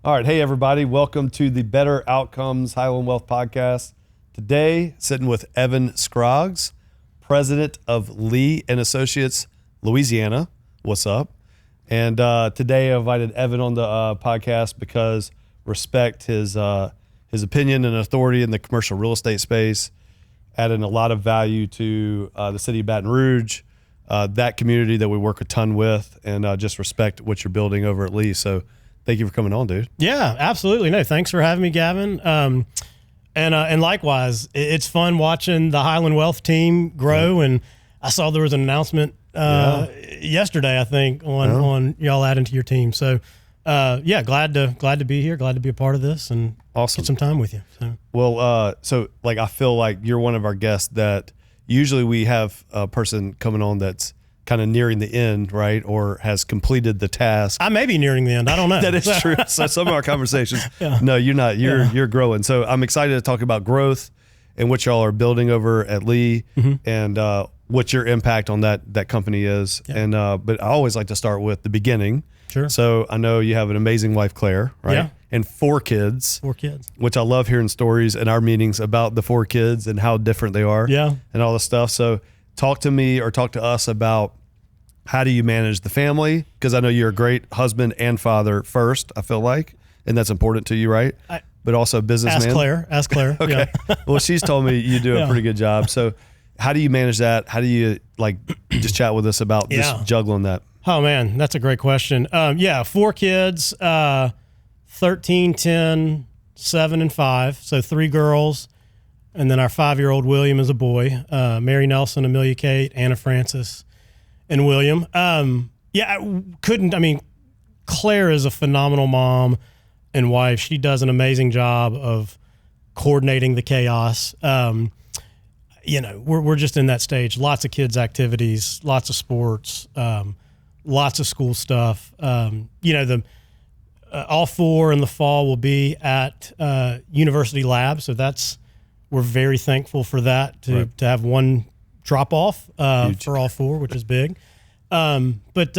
All right. Hey, everybody. Welcome to the Better Outcomes Highland Wealth Podcast. Today, sitting with Evan Scroggs, president of Lee Associates Louisiana. What's up? And today I invited Evan on the podcast because respect his opinion and authority in the commercial real estate space, adding a lot of value to the city of Baton Rouge, that community that we work a ton with, and just respect what you're building over at Lee. So thank you for coming on, dude. Yeah, absolutely. No, thanks for having me, Gavin. And likewise, it's fun watching the Highland Wealth team grow. And I saw there was an announcement yesterday, I think, on y'all adding to your team. So, glad to be here. Glad to be a part of this and awesome. Get some time with you. So. Well, I feel like you're one of our guests that usually we have a person coming on that's kind of nearing the end, right? Or has completed the task. I may be nearing the end. I don't know. That is true. So some of our conversations, no, you're not. You're growing. So I'm excited to talk about growth and what y'all are building over at Lee, and what your impact on that company is. Yeah. And but I always like to start with the beginning. Sure. So I know you have an amazing wife, Claire, right? Yeah. And 4 kids. 4 kids. Which I love hearing stories in our meetings about the 4 kids and how different they are. Yeah. And all this stuff. So talk to us about how do you manage the family? Because I know you're a great husband and father first, I feel like, and that's important to you, right? But also a businessman. Ask Claire. Okay. Yeah. Well, she's told me you do a pretty good job. So how do you manage that? How do you just chat with us about just juggling that? Oh man, that's a great question. 4 kids, 13, 10, 7, and 5. So 3 girls. And then our 5-year-old William is a boy. Mary Nelson, Amelia Kate, Anna Francis, and William. Claire is a phenomenal mom and wife. She does an amazing job of coordinating the chaos. We're just in that stage. Lots of kids' activities, lots of sports, lots of school stuff. All 4 in the fall will be at University Lab. So we're very thankful for that to have one drop off for all 4, which is big. It's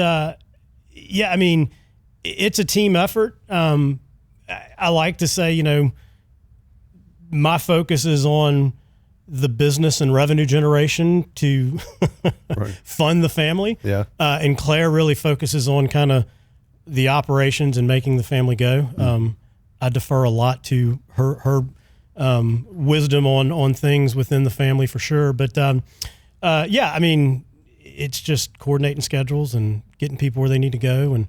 a team effort. I like to say, my focus is on the business and revenue generation to fund the family. Yeah. And Claire really focuses on kind of the operations and making the family go. I defer a lot to her wisdom on things within the family for sure. But it's just coordinating schedules and getting people where they need to go. And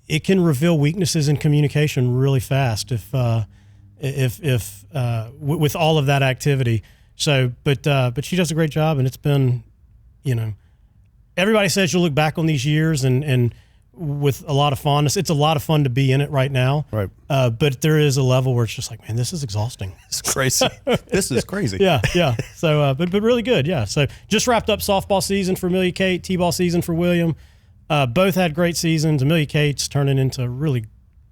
it can reveal weaknesses in communication really fast if with all of that activity. So, but she does a great job, and it's been, everybody says you'll look back on these years and with a lot of fondness. It's a lot of fun to be in it right now. Right. But there is a level where it's just like, man, this is exhausting. It's crazy. This is crazy. Yeah. So, but really good. Yeah. So just wrapped up softball season for Amelia Kate, T-ball season for William. Both had great seasons. Amelia Kate's turning into a really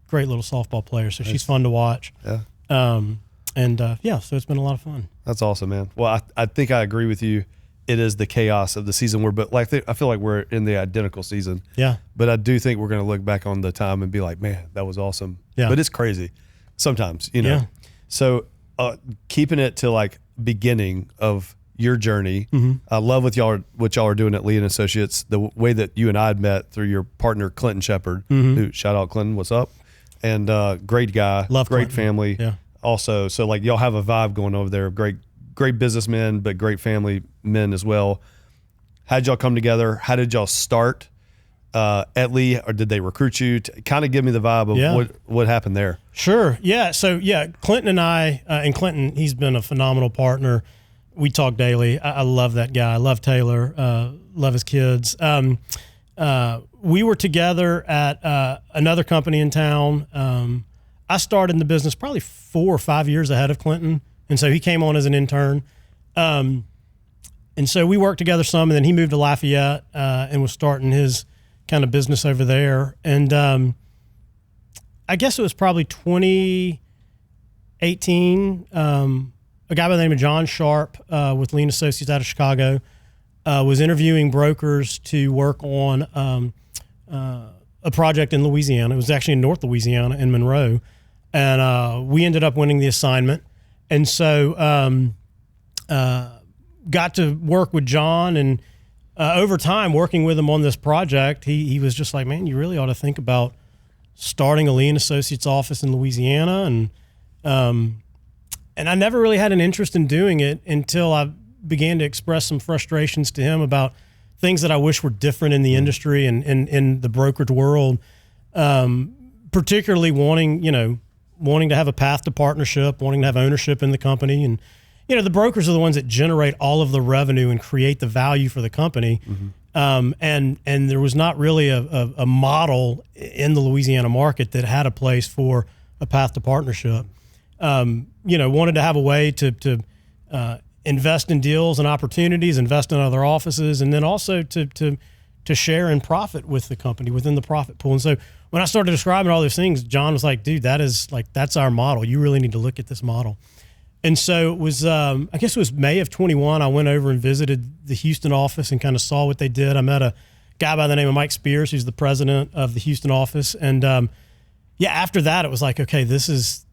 great little softball player. So she's fun to watch. Yeah. So it's been a lot of fun. That's awesome, man. Well, I think I agree with you. It is the chaos of the season I feel like we're in the identical season. Yeah. But I do think we're going to look back on the time and be like, man, that was awesome. Yeah. But it's crazy sometimes, Yeah. So keeping it to beginning of your journey. I love what y'all are doing at Lee Associates, the way that you and I had met through your partner, Clinton Shepard, who, shout out Clinton, what's up? And great guy, love great Clinton. family. Yeah. Also, so y'all have a vibe going over there, great businessmen, but great family men as well. How did y'all come together? How did y'all start at Lee, or did they recruit you? Kind of give me the vibe of what happened there. Sure. Yeah. So Clinton and I, and Clinton, he's been a phenomenal partner. We talk daily. I love that guy. I love Taylor. Love his kids. We were together at another company in town. I started in the business probably 4 or 5 years ahead of Clinton. And so he came on as an intern. And so we worked together some, and then he moved to Lafayette and was starting his kind of business over there. And I guess it was probably 2018. A guy by the name of John Sharp with Lee Associates out of Chicago was interviewing brokers to work on a project in Louisiana. It was actually in North Louisiana in Monroe. And we ended up winning the assignment. And so got to work with John. And over time, working with him on this project, he was just like, man, you really ought to think about starting a Lee Associates office in Louisiana. And I never really had an interest in doing it until I began to express some frustrations to him about things that I wish were different in the industry and in the brokerage world, particularly wanting to have a path to partnership, wanting to have ownership in the company. And, the brokers are the ones that generate all of the revenue and create the value for the company. And there was not really a model in the Louisiana market that had a place for a path to partnership. Wanted to have a way to invest in deals and opportunities, invest in other offices, and then also to share in profit with the company within the profit pool. And so when I started describing all those things, John was like, dude, that's our model. You really need to look at this model. And so it was, I guess it was May of 21. I went over and visited the Houston office and kind of saw what they did. I met a guy by the name of Mike Spears, who's the president of the Houston office. And after that, it was like, okay, this is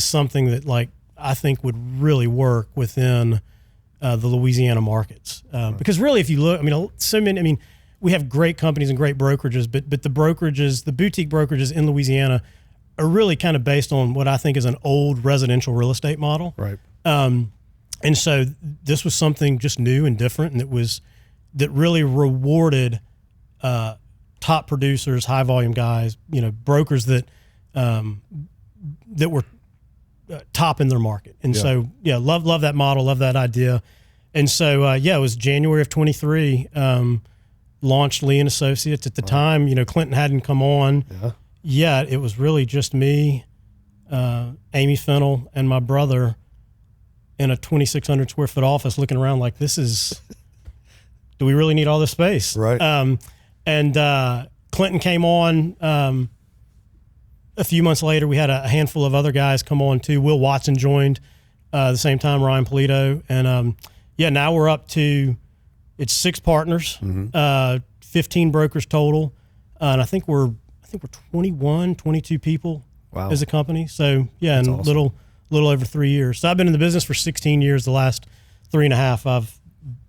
something that I think would really work within the Louisiana markets. Because really, if you look, we have great companies and great brokerages, but the brokerages, the boutique brokerages in Louisiana are really kind of based on what I think is an old residential real estate model. Right. And so this was something just new and different, and that really rewarded top producers, high volume guys, brokers that were top in their market. And so, love that model, love that idea. And so, it was January of 23, launched Lee Associates. At the time, Clinton hadn't come on yet. It was really just me, Amy Fennell, and my brother in a 2,600 square foot office looking around like, do we really need all this space? Right. And Clinton came on. A few months later, we had a handful of other guys come on too. Will Watson joined the same time, Ryan Polito. And now we're up to, it's 6 partners, 15 brokers total. And I think we're 21, 22 people as a company. So That's in awesome. little over 3 years. So I've been in the business for 16 years. The last 3.5, I've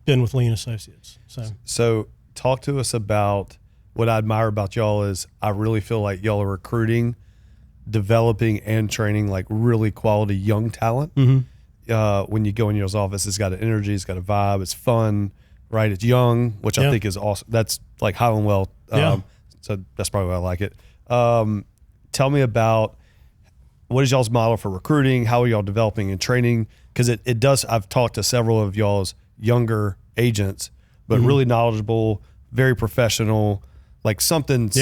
been with Lee Associates. So talk to us about what I admire about y'all is I really feel like y'all are recruiting, developing, and training like really quality young talent. When you go in y'all's office, it's got an energy, it's got a vibe, it's fun, right? It's young, which I think is awesome. That's like Highland Wealth. So that's probably why I like it. Tell me about what is y'all's model for recruiting? How are y'all developing and training? Because it does, I've talked to several of y'all's younger agents, but really knowledgeable, very professional, like something's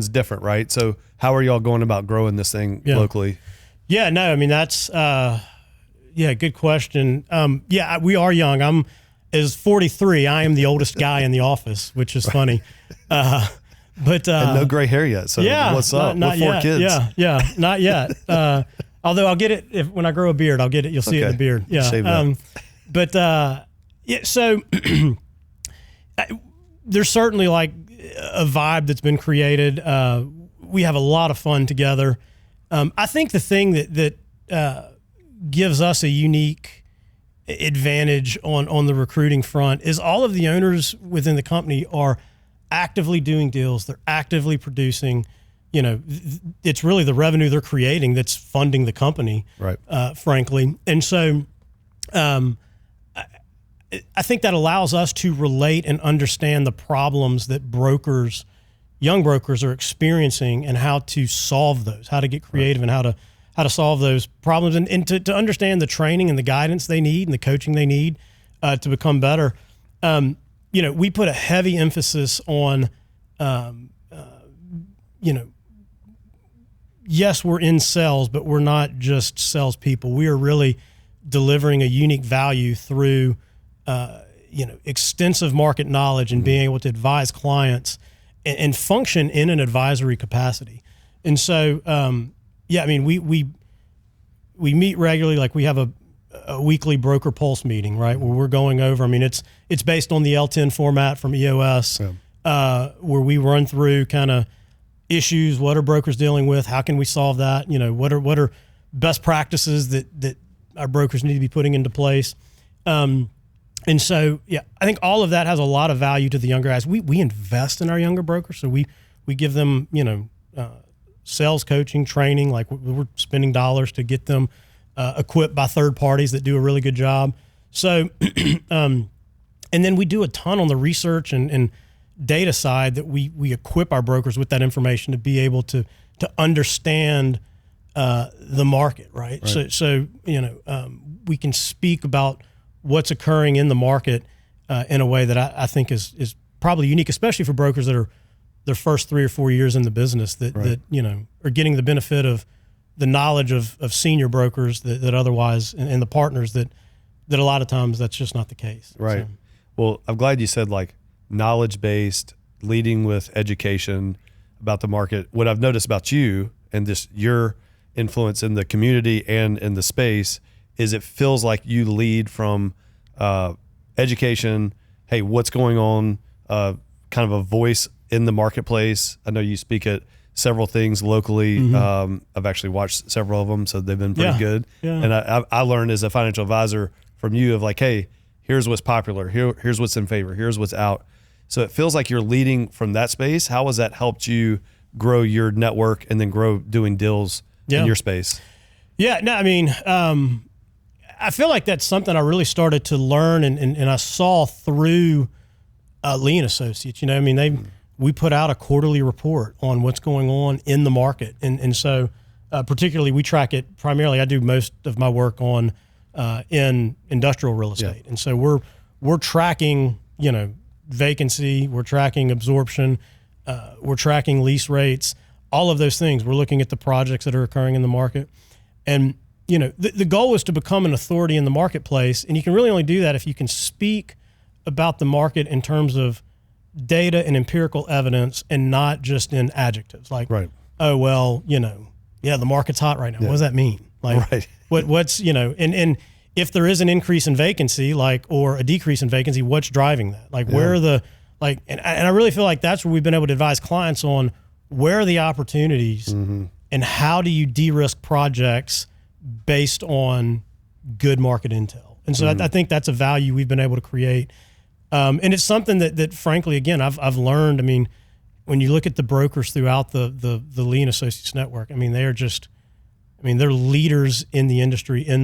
different, right? So how are y'all going about growing this thing locally? Yeah, no, I mean, that's, good question. We are young. I'm is 43. I am the oldest guy in the office, which is funny. But and no gray hair yet. So what's up? Not We're 4 yet. kids. Not yet. Although I'll get it when I grow a beard. I'll get it. You'll see it in the beard. Yeah. Shave that. But so there's certainly like a vibe that's been created. We have a lot of fun together. I think the thing that gives us a unique advantage on the recruiting front is all of the owners within the company are actively doing deals. They're actively producing. It's really the revenue they're creating that's funding the company, right? Frankly. And so I think that allows us to relate and understand the problems that young brokers are experiencing and how to solve those, how to get creative and how to solve those problems and to understand the training and the guidance they need and the coaching they need to become better. We put a heavy emphasis on, yes, we're in sales, but we're not just salespeople. We are really delivering a unique value through, extensive market knowledge and being able to advise clients and function in an advisory capacity. And so, we meet regularly. Like we have a weekly broker pulse meeting, right? Where we're going over, it's based on the L10 format from EOS, where we run through kind of issues? What are brokers dealing with? How can we solve that? What are best practices that our brokers need to be putting into place? And so, I think all of that has a lot of value to the younger guys. We invest in our younger brokers, so we give them, sales coaching, training. Like we're spending dollars to get them equipped by third parties that do a really good job. So, and then we do a ton on the research and data side that we equip our brokers with that information to be able to understand the market, right? So we can speak about what's occurring in the market in a way that I think is probably unique, especially for brokers that are their first 3 or 4 years in the business that are getting the benefit of the knowledge of senior brokers that otherwise, and the partners that a lot of times that's just not the case. Right. So. Well, I'm glad you said like knowledge-based, leading with education about the market. What I've noticed about you and just your influence in the community and in the space is it feels like you lead from education. Hey, what's going on? Kind of a voice in the marketplace. I know you speak at several things locally. Mm-hmm. I've actually watched several of them, so they've been pretty good. Yeah. And I learned as a financial advisor from you of like, hey, here's what's popular. Here's what's in favor. Here's what's out. So it feels like you're leading from that space. How has that helped you grow your network and then grow doing deals in your space? Yeah, no, I mean, I feel like that's something I really started to learn and I saw through Lee Associates. We put out a quarterly report on what's going on in the market. And so particularly we track it primarily. I do most of my work on in industrial real estate. Yeah. And so we're tracking, vacancy, we're tracking absorption, we're tracking lease rates, all of those things. We're looking at the projects that are occurring in the market. And the goal is to become an authority in the marketplace, and you can really only do that if you can speak about the market in terms of data and empirical evidence and not just in adjectives like, oh, well, the market's hot right now. Yeah. What does that mean? Like, what's, and if there is an increase in vacancy, or a decrease in vacancy, what's driving that? Like, where are the, and I really feel like that's where we've been able to advise clients on where are the opportunities and how do you de-risk projects based on good market intel. And so I think that's a value we've been able to create. And it's something that frankly, again, I've learned. I mean, when you look at the brokers throughout the Lee Associates network, they're leaders in the industry in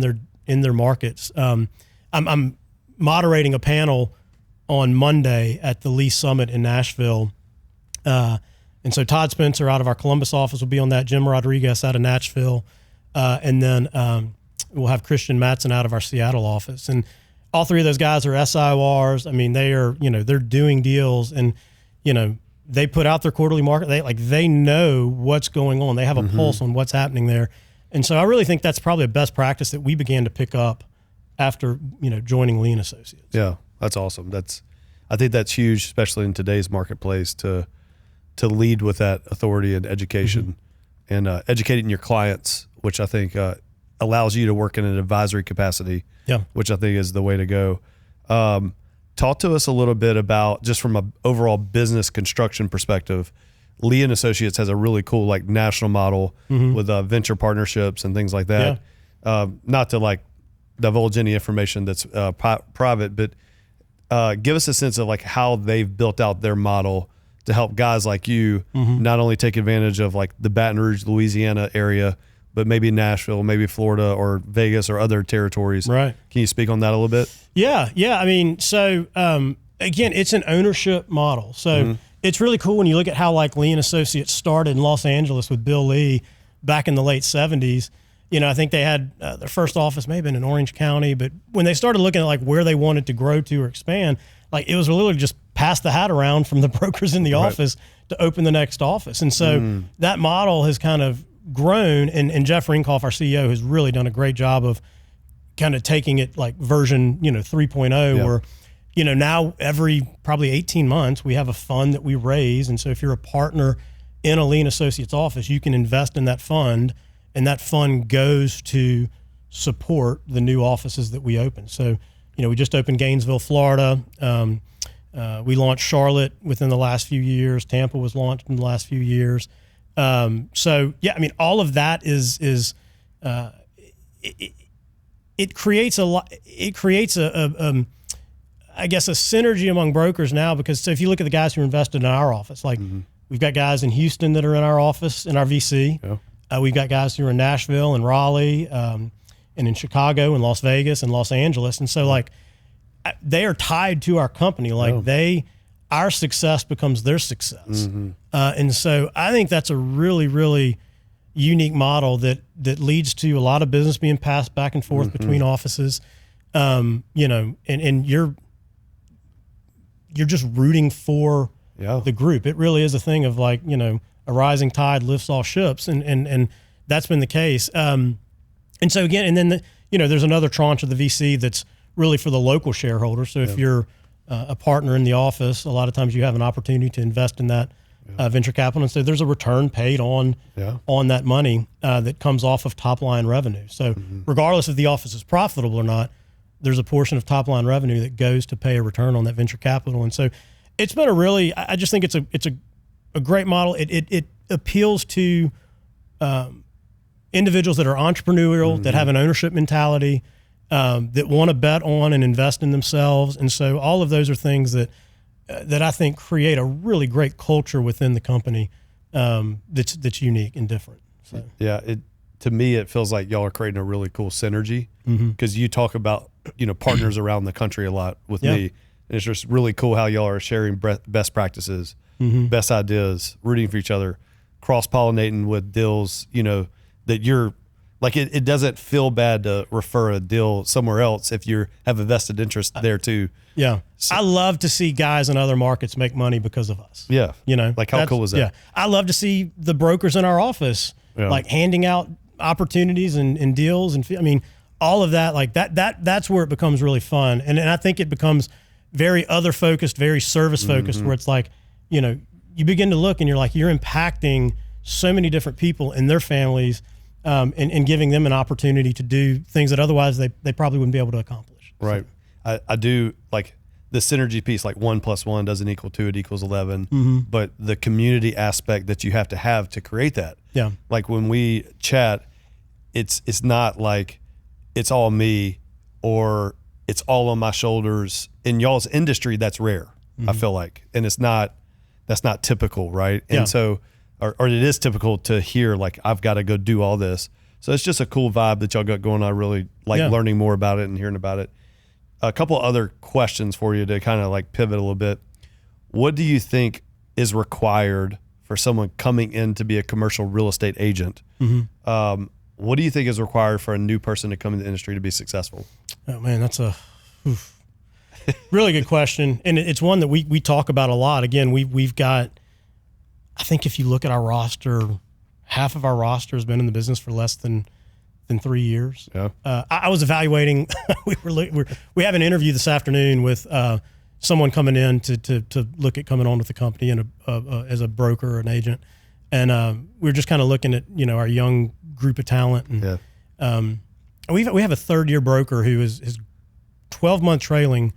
their markets. I'm moderating a panel on Monday at the Lee Summit in Nashville. And so Todd Spencer out of our Columbus office will be on that, Jim Rodriguez out of Nashville. And then we'll have Christian Mattson out of our Seattle office. And all three of those guys are SIORs. They are, they're doing deals and, they put out their quarterly market. They know what's going on. They have a pulse on what's happening there. And so I really think that's probably a best practice that we began to pick up after, joining Lee Associates. Yeah, that's awesome. I think that's huge, especially in today's marketplace to lead with that authority and education and educating your clients, which I think allows you to work in an advisory capacity, which I think is the way to go. Talk to us a little bit about, just from an overall business construction perspective, Lee and Associates has a really cool national model with venture partnerships and things like that. Yeah. Not to divulge any information that's private, but give us a sense of how they've built out their model to help guys like you not only take advantage of the Baton Rouge, Louisiana area, but maybe Nashville, maybe Florida or Vegas or other territories. Right. Can you speak on that a little bit? Yeah. So again, it's an ownership model. So it's really cool when you look at how Lee and Associates started in Los Angeles with Bill Lee back in the late 70s. I think they had their first office may have been in Orange County, but when they started looking at where they wanted to grow to or expand, it was literally just pass the hat around from the brokers in the office to open the next office. And so that model has kind of grown, and Jeff Rinkoff, our CEO, has really done a great job of kind of taking it version 3.0 where now every probably 18 months we have a fund that we raise. And so if you're a partner in a Lee Associates office, you can invest in that fund, and that fund goes to support the new offices that we open. So we just opened Gainesville, Florida. We launched Charlotte within the last few years. Tampa was launched in the last few years. So yeah, I mean, all of that it creates a lot. It creates I guess a synergy among brokers now, because so if you look at the guys who are invested in our office, like we've got guys in Houston that are in our office, in our VC. Yeah. We've got guys who are in Nashville and Raleigh, and in Chicago and Las Vegas and Los Angeles. And so like they are tied to our company. Like our success becomes their success. And so I think that's a really, really unique model that leads to a lot of business being passed back and forth between offices. And you're just rooting for the group. It really is a thing of like, a rising tide lifts all ships. And that's been the case. And so again, and then, there's another tranche of the VC that's really for the local shareholder. So if you're a partner in the office, a lot of times you have an opportunity to invest in that venture capital. And so there's a return paid on that money that comes off of top line revenue. So regardless if the office is profitable or not, there's a portion of top line revenue that goes to pay a return on that venture capital. And so it's been I just think it's a great model. It appeals to individuals that are entrepreneurial, that have an ownership mentality, that want to bet on and invest in themselves. And so all of those are things that I think create a really great culture within the company that's unique and different. So. Yeah, to me, it feels like y'all are creating a really cool synergy, because you talk about partners around the country a lot with me. And it's just really cool how y'all are sharing best practices, best ideas, rooting for each other, cross-pollinating with deals, that you're like, it doesn't feel bad to refer a deal somewhere else if you have a vested interest there too. Yeah. So, I love to see guys in other markets make money because of us. Yeah. Like how cool is that? Yeah. I love to see the brokers in our office, like handing out opportunities and deals. And I mean, all of that, like that's where it becomes really fun. And I think it becomes very other focused, very service focused, where it's like, you begin to look and you're like, you're impacting so many different people and their families, and giving them an opportunity to do things that otherwise they probably wouldn't be able to accomplish. Right. So. I do like the synergy piece, like 1 + 1 doesn't equal 2, it equals 11. But the community aspect that you have to create that. Yeah. Like when we chat, it's not like it's all me or it's all on my shoulders. In y'all's industry, that's rare, I feel like. And that's not typical, right? And so, or it is typical to hear like, I've got to go do all this. So it's just a cool vibe that y'all got going on. I really like learning more about it and hearing about it. A couple other questions for you to kind of like pivot a little bit. What do you think is required for someone coming in to be a commercial real estate agent? What do you think is required for a new person to come into the industry to be successful? Oh man, that's a really good question. And it's one that we talk about a lot. Again, we've got, I think if you look at our roster, half of our roster has been in the business for less than 3 years. Yeah. I was evaluating. we have an interview this afternoon with someone coming in to look at coming on with the company and as a broker or an agent, and we're just kind of looking at our young group of talent. And we have a third year broker who is his 12-month trailing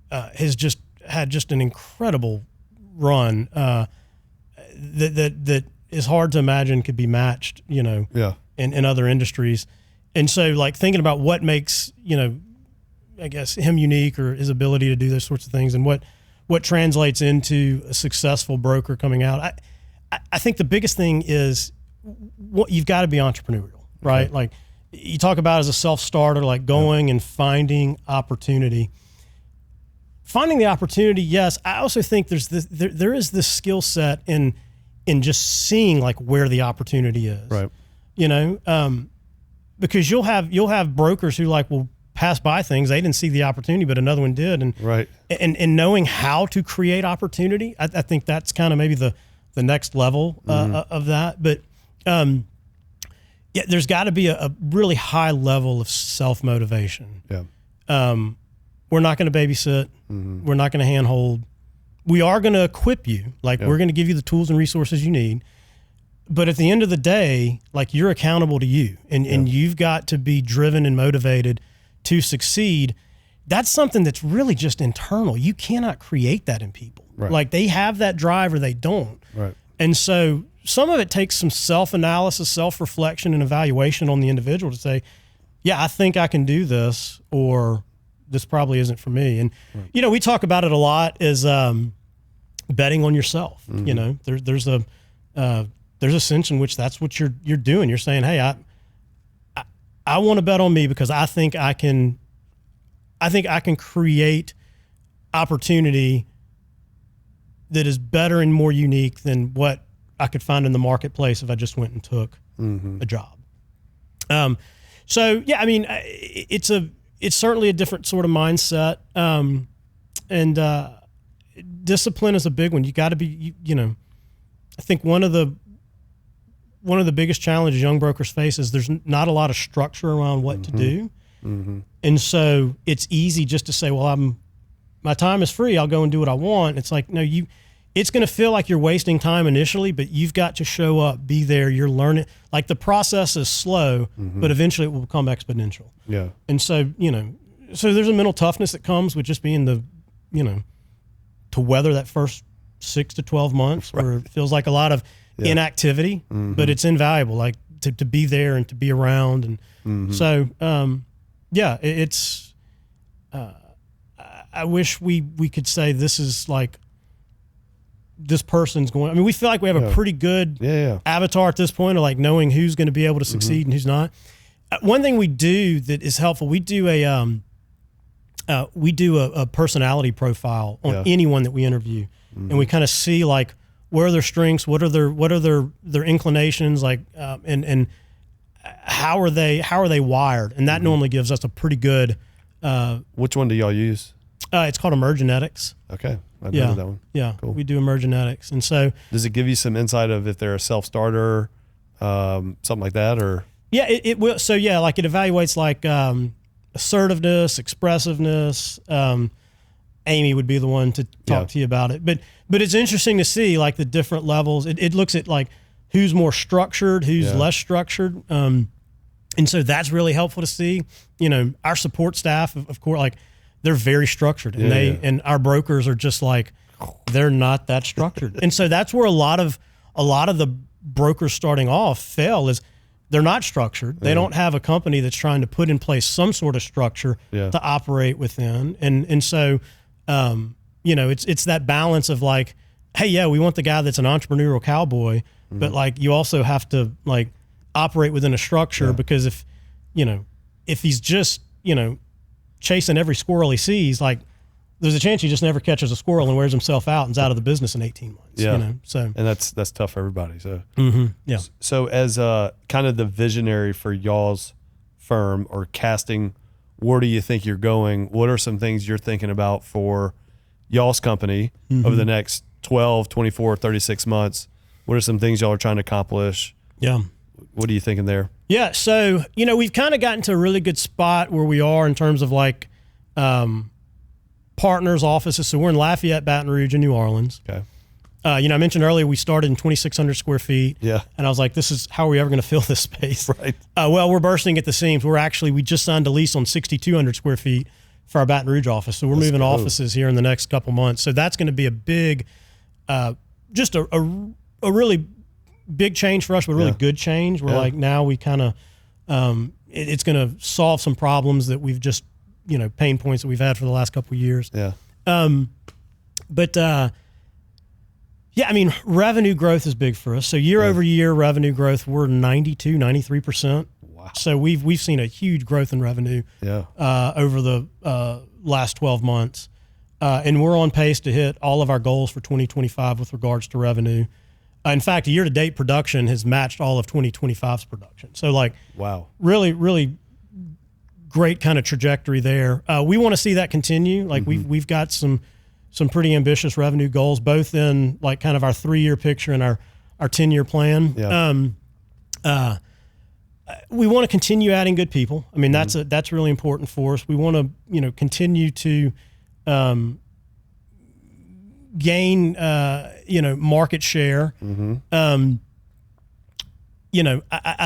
has just had an incredible run that is hard to imagine could be matched. In other industries. And so like thinking about what makes, I guess him unique or his ability to do those sorts of things and what translates into a successful broker coming out. I think the biggest thing is you've got to be entrepreneurial, right? Okay. Like you talk about as a self-starter, like going and finding opportunity. Finding the opportunity, yes. I also think there is this skill set in just seeing like where the opportunity is. Right. Because you'll have brokers who like will pass by things. They didn't see the opportunity, but another one did. And knowing how to create opportunity, I think that's kind of maybe the next level of that. But there's got to be a really high level of self-motivation. Yeah. We're not going to babysit. We're not going to handhold. We are going to equip you. Like we're going to give you the tools and resources you need. But at the end of the day, like you're accountable to you and you've got to be driven and motivated to succeed. That's something that's really just internal. You cannot create that in people. Right. Like they have that drive or they don't. Right. And so some of it takes some self-analysis, self-reflection, and evaluation on the individual to say, yeah, I think I can do this, or this probably isn't for me. And, we talk about it a lot as betting on yourself. There's a sense in which that's what you're doing. You're saying, hey, I want to bet on me because I think I can create opportunity that is better and more unique than what I could find in the marketplace if I just went and took a job. So yeah, I mean, it's certainly a different sort of mindset. And discipline is a big one. You got to be, I think one of the biggest challenges young brokers face is there's not a lot of structure around what to do. And so it's easy just to say, well, my time is free. I'll go and do what I want. It's like, no, it's going to feel like you're wasting time initially, but you've got to show up, be there. You're learning. Like the process is slow, but eventually it will become exponential. Yeah. And so, so there's a mental toughness that comes with just being to weather that first 6 to 12 months where it feels like a lot of inactivity, but it's invaluable, like to be there and to be around. And so, it's, I wish we could say this is like, this person's going, I mean, we feel like we have a pretty good avatar at this point of like knowing who's going to be able to succeed and who's not. One thing we do that is helpful, we do a personality profile on anyone that we interview, and we kind of see like where are their strengths, what are their inclinations, like, and how are they wired, and that normally gives us a pretty good. Which one do y'all use? It's called Emergenetics. Okay. I've heard of that one. Yeah. Cool. We do Emergenetics. And so does it give you some insight of if they're a self-starter, something like that, or? Yeah, it will. So yeah, like it evaluates like assertiveness, expressiveness. Amy would be the one to talk to you about it. But it's interesting to see like the different levels. It looks at like who's more structured, who's less structured. And so that's really helpful to see. Our support staff, of course, like they're very structured, and and our brokers are just like, they're not that structured. And so that's where a lot of the brokers starting off fail is they're not structured. They don't have a company that's trying to put in place some sort of structure to operate within. And so, it's that balance of like, hey, we want the guy that's an entrepreneurial cowboy, but like you also have to like operate within a structure because if he's just, chasing every squirrel he sees, like there's a chance he just never catches a squirrel and wears himself out and's out of the business in 18 months. Yeah. So, and that's tough for everybody. So, yeah. So as kind of the visionary for y'all's firm or casting, where do you think you're going? What are some things you're thinking about for y'all's company over the next 12, 24, 36 months? What are some things y'all are trying to accomplish? Yeah. What are you thinking there? Yeah. So, we've kind of gotten to a really good spot where we are in terms of like partners, offices. So we're in Lafayette, Baton Rouge, and New Orleans. Okay. I mentioned earlier we started in 2,600 square feet. Yeah. And I was like, how are we ever going to fill this space? Right. Well, we're bursting at the seams. We just signed a lease on 6,200 square feet for our Baton Rouge office. So we're moving offices here in the next couple months. So that's going to be a big, just a really big change for us, but really good change. We're like, now we kind of, it's going to solve some problems that we've just, pain points that we've had for the last couple of years. Yeah. Revenue growth is big for us. So year over year revenue growth, we're 92, 93%. Wow. So we've seen a huge growth in revenue over the last 12 months. And we're on pace to hit all of our goals for 2025 with regards to revenue. In fact, year-to-date production has matched all of 2025's production. So, like, wow, really, really great kind of trajectory there. We want to see that continue. Like, we've got some pretty ambitious revenue goals, both in like kind of our 3-year picture and our 10-year plan. Yeah. We want to continue adding good people. I mean, that's really important for us. We want to, continue to gain, market share. I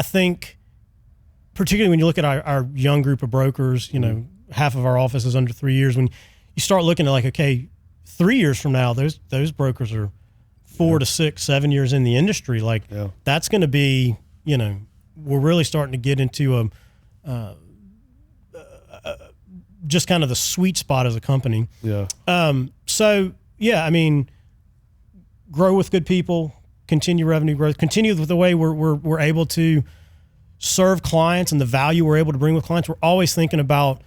think particularly when you look at our young group of brokers, half of our office is under 3 years. When you start looking at like, okay, 3 years from now, those brokers are 4 to 6, 7 years in the industry, like that's going to be, we're really starting to get into just kind of the sweet spot as a company. Yeah. So yeah, I mean, grow with good people, continue revenue growth, continue with the way we're able to serve clients and the value we're able to bring with clients. We're always thinking about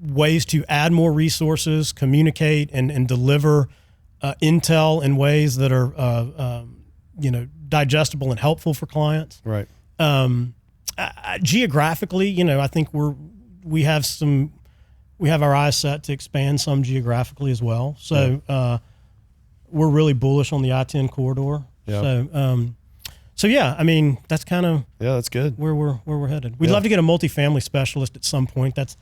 ways to add more resources, communicate and deliver intel in ways that are, digestible and helpful for clients. Right. Geographically, I think we have our eyes set to expand some geographically as well. So we're really bullish on the I-10 corridor. Yeah. So yeah, I mean, that's kind of that's good where we're headed. We'd love to get a multifamily specialist at some point. That's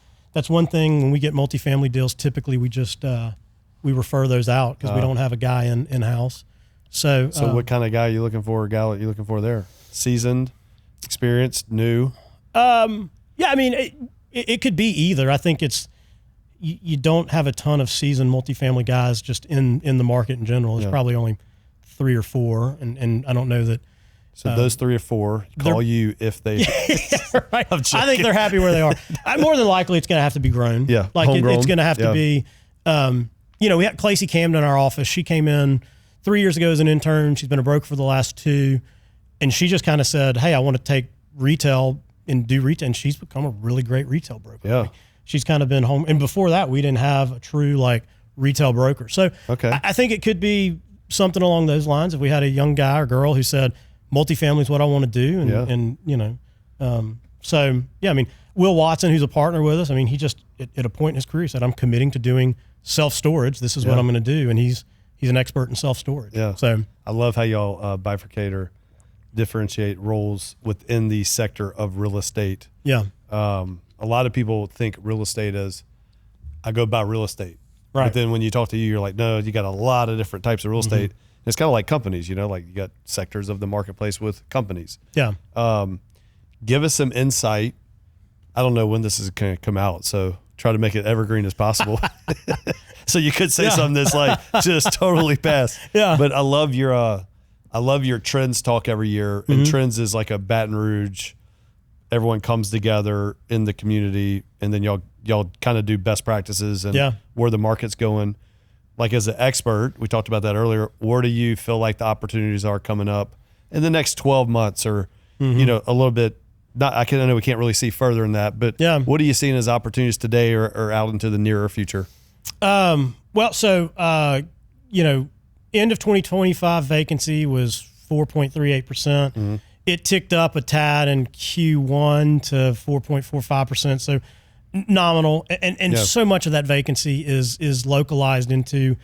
one thing. When we get multifamily deals, typically we just we refer those out because we don't have a guy in house. So what kind of guy are you looking for? Gal, you looking for there? Seasoned, experienced, new? Yeah, I mean, it could be either. I think it's you don't have a ton of seasoned multifamily guys just in the market in general. There's probably only 3 or 4, and I don't know that. So those 3 or 4 call you if they. Right. I think they're happy where they are. More than likely, it's going to have to be grown. Yeah, like it's going to have to be. We had Clasey Camden in our office. She came in 3 years ago as an intern. She's been a broker for the last 2, and she just kind of said, "Hey, I want to take retail and do retail." And she's become a really great retail broker. Yeah, she's kind of been home. And before that, we didn't have a true retail broker. So I think it could be something along those lines. If we had a young guy or girl who said, multifamily is what I want to do. So yeah, I mean, Will Watson, who's a partner with us, I mean, he just at a point in his career said, I'm committing to doing self-storage. This is what I'm going to do. And he's an expert in self-storage. Yeah. So I love how y'all bifurcate or differentiate roles within the sector of real estate. Yeah. A lot of people think real estate as I go buy real estate. Right. But then when you talk to you, you're like, no, you got a lot of different types of real estate. It's kind of like companies, like you got sectors of the marketplace with companies. Yeah. Give us some insight. I don't know when this is going to come out, so try to make it evergreen as possible. So you could say something that's just totally past. Yeah. But I love your trends talk every year. And trends is like a Baton Rouge. Everyone comes together in the community, and then y'all kind of do best practices and where the market's going. Like as an expert, we talked about that earlier. Where do you feel like the opportunities are coming up in the next 12 months, or a little bit? I know we can't really see further in that, but what are you seeing as opportunities today or out into the nearer future? End of 2025 vacancy was 4.38%. It ticked up a tad in Q1 to 4.45%. So nominal, and so much of that vacancy is localized into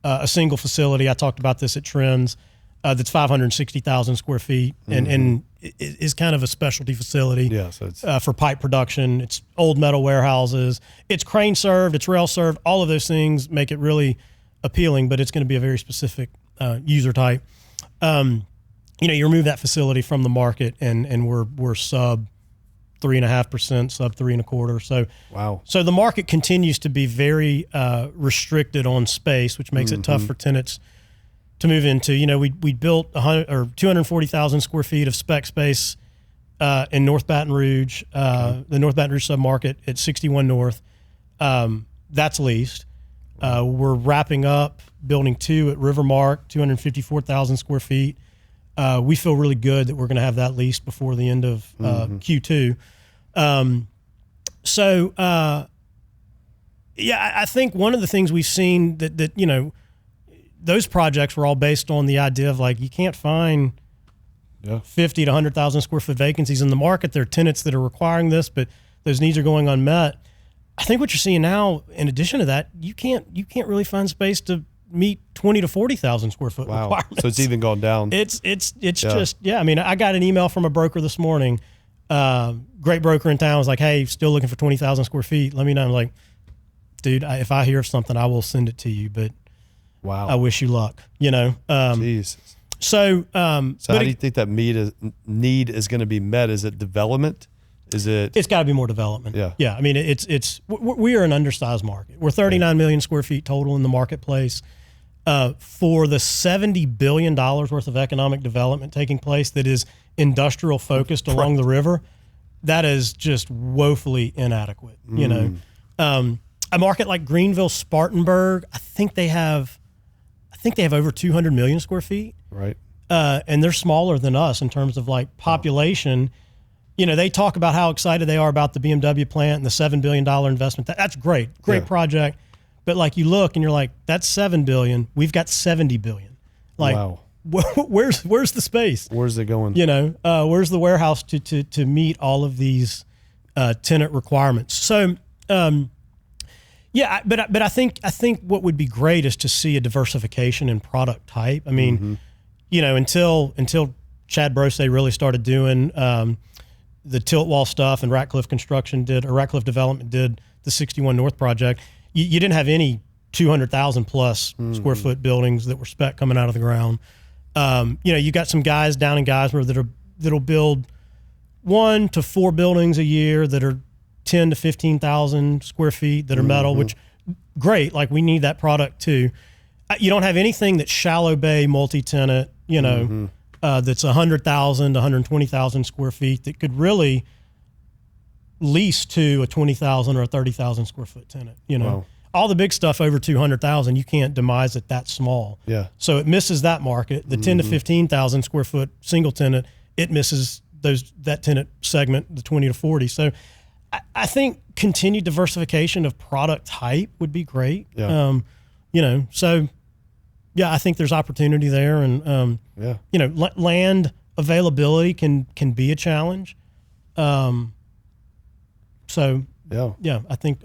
a single facility. I talked about this at Trends. That's 560,000 square feet, and is kind of a specialty facility. Yeah, so it's for pipe production. It's old metal warehouses. It's crane served. It's rail served. All of those things make it really appealing, but it's going to be a very specific user type. You remove that facility from the market, and we're sub 3.5%, sub 3.25%. So wow. So the market continues to be very restricted on space, which makes it tough for tenants to move into. We built 240,000 square feet of spec space in North Baton Rouge, the North Baton Rouge submarket at 61 North. That's leased. We're wrapping up building 2 at Rivermark, 254,000 square feet. We feel really good that we're going to have that leased before the end of Q2. I think one of the things we've seen that those projects were all based on the idea of you can't find 50 to 100,000 square foot vacancies in the market. There are tenants that are requiring this, but those needs are going unmet. I think what you're seeing now, in addition to that, you can't really find space to meet 20 to 40,000 square foot requirements. So it's even gone down. It's just, I mean, I got an email from a broker this morning, great broker in town, was like, hey, still looking for 20,000 square feet. Let me know. I'm like, dude, if I hear of something, I will send it to you, but I wish you luck, Jeez. So how do you think that need is going to be met? Is it development? It's got to be more development. Yeah. I mean, we are an undersized market. We're 39 million square feet total in the marketplace. For the $70 billion worth of economic development taking place that is industrial focused along the river, that is just woefully inadequate. You know, a market like Greenville, Spartanburg, I think they have over 200 million square feet. Right. And they're smaller than us in terms of like population. You know, they talk about how excited they are about the BMW plant and the $7 billion investment. That's great project. But like you look and you're like, that's $7 billion. We've got $70 billion. Like, wow. Where's the space? Where's it going? You know, where's the warehouse to meet all of these tenant requirements? So, yeah, but I think what would be great is to see a diversification in product type. I mean, you know, until Chad Brose really started doing the tilt wall stuff, and Ratcliffe Development did the 61 North project. You didn't have any 200,000 plus square foot buildings that were spec coming out of the ground. You know, you got some guys down in Geismar that'll build 1 to 4 buildings a year that are 10 to 15,000 square feet that are metal, which great. Like, we need that product too. You don't have anything that's shallow bay multi-tenant, you know, that's 100,000 to 120,000 square feet that could really lease to a 20,000 or a 30,000 square foot tenant. You know, wow. All the big stuff over 200,000, you can't demise it that small. Yeah. So it misses that market. The 10 to 15,000 square foot single tenant, it misses that tenant segment, the 20 to 40. So I think continued diversification of product type would be great. Yeah. You know, so yeah, I think there's opportunity there, and you know, land availability can be a challenge. So yeah, I think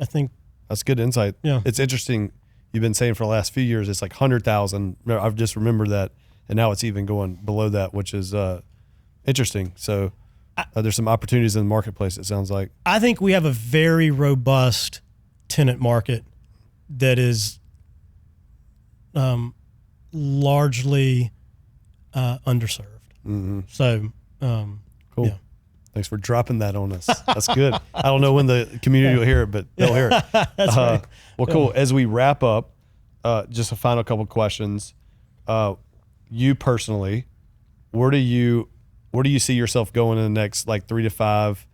that's good insight. Yeah, it's interesting. You've been saying for the last few years it's like 100,000. I've just remembered that, and now it's even going below that, which is interesting. So there's some opportunities in the marketplace. It sounds like. I think we have a very robust tenant market that is largely underserved. So cool. Yeah. Thanks for dropping that on us. That's good. I don't know when the community will hear it, but they'll hear it. That's right. Well, cool. As we wrap up, just a final couple questions. You personally, where do you see yourself going in the next like 3 to 5,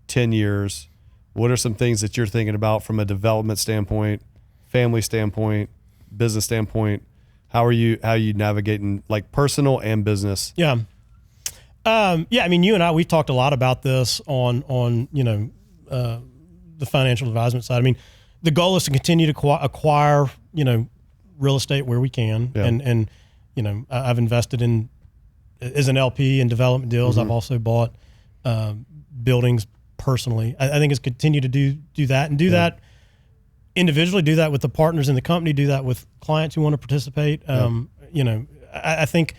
10 years? What are some things that you're thinking about from a development standpoint, family standpoint, business standpoint? How are you navigating like personal and business? Yeah. Yeah, I mean, you and I, we've talked a lot about this on you know, the financial advisement side. I mean, the goal is to continue to acquire, you know, real estate where we can. Yeah. And you know, I've invested in, as an LP in development deals. I've also bought buildings personally. I think it's continue to do that, and do that individually, do that with the partners in the company, do that with clients who want to participate. You know, I think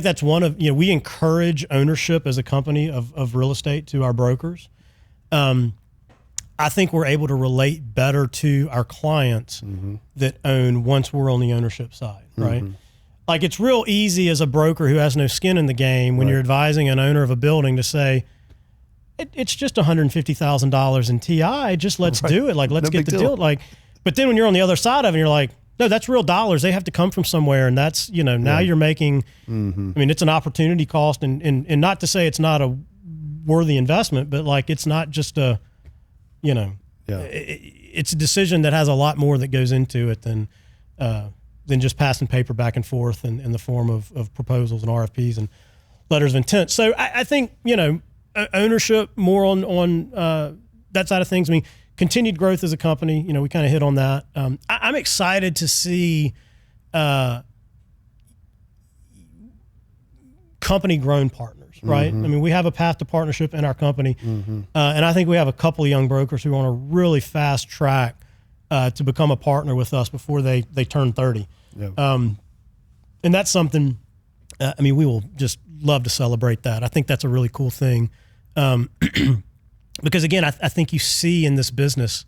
that's one of, you know, we encourage ownership as a company of real estate to our brokers. I think we're able to relate better to our clients that own once we're on the ownership side, right? Like, it's real easy as a broker who has no skin in the game when you're advising an owner of a building to say, it's just $150,000 in TI. Just let's do it. Like, let's get the deal. Like, but then when you're on the other side of it, you're like, no, that's real dollars. They have to come from somewhere. And that's, you know, now you're making, I mean, it's an opportunity cost, and not to say it's not a worthy investment, but like, it's not just a, you know, it's a decision that has a lot more that goes into it than just passing paper back and forth in the form of proposals and RFPs and letters of intent. So I think, you know, ownership more on that side of things. I mean, continued growth as a company, you know, we kind of hit on that. I'm excited to see company grown partners, right? I mean, we have a path to partnership in our company. And I think we have a couple of young brokers who are on a really fast track to become a partner with us before they turn 30. And that's something, I mean, we will just love to celebrate that. I think that's a really cool thing. Because again, I think you see in this business,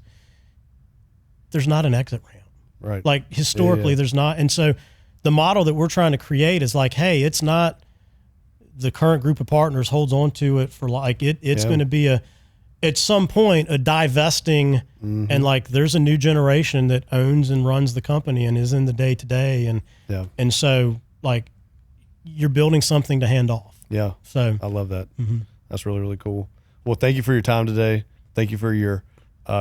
there's not an exit ramp. Right. Like, historically, there's not. And so the model that we're trying to create is like, hey, it's not the current group of partners holds on to it for like, it's going to be at some point a divesting and like there's a new generation that owns and runs the company and is in the day to day. And so like you're building something to hand off. Yeah. So I love that. That's really, really cool. Well, thank you for your time today. Thank you for your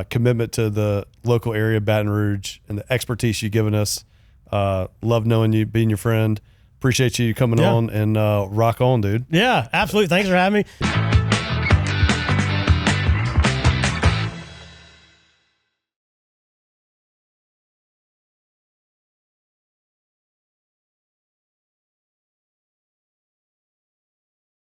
commitment to the local area, Baton Rouge, and the expertise you've given us. Love knowing you, being your friend. Appreciate you coming on and rock on, dude. Yeah, absolutely. Thanks for having me.